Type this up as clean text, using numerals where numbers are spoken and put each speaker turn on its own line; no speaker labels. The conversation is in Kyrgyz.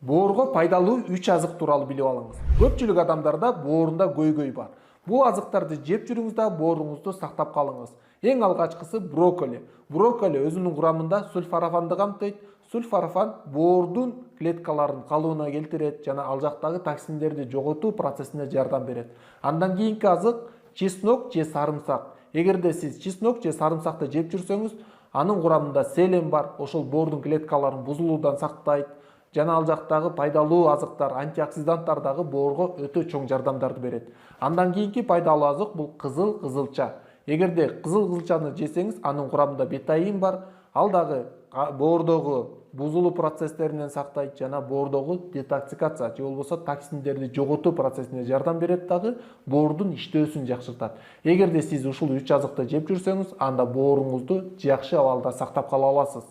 Боорго пайдалуу 3 азык тууралуу билип алыңыз. Көпчүлүк адамдарда боорунда көйгөй бар. Бул азыктарды жеп жүрүңүз да бооруңузду сактап калыңыз. Эң алгачкысы брокколи. Брокколи өзүнүн курамында сульфорафанды камтыйт. Сульфорафан боордун клеткаларын калыбына келтирет жана ал жактагы токсиндерди жоготуу процессине жардам берет. Андан кийинки азык чеснок же сарымсак. Эгерде сиз чеснок же сарымсакты жеп жүрсөңүз, анын курамында селен бар. Ошол боордун клеткаларын бузулуудан сактайт. Жана ал жактагы пайдалуу азыктар, антиоксиданттар дагы боорго өтө чоң жардамдарды берет. Андан кийинки пайдалуу азык бул кызыл кызылча. Эгерде кызыл кызылчаны жесеңиз, анын курамында бетаин бар. Ал дагы боордогу бузулуу процесстеринен сактайт жана боордогу детоксикация же болбосо токсиндерди жоготуу процессине жардам берет дагы, боордун иштөөсүн жакшыртат. Эгерде сиз ушул 3 азыкты жеп жүрсөңүз, анда бооруңузду жакшы абалда сактап кала аласыз.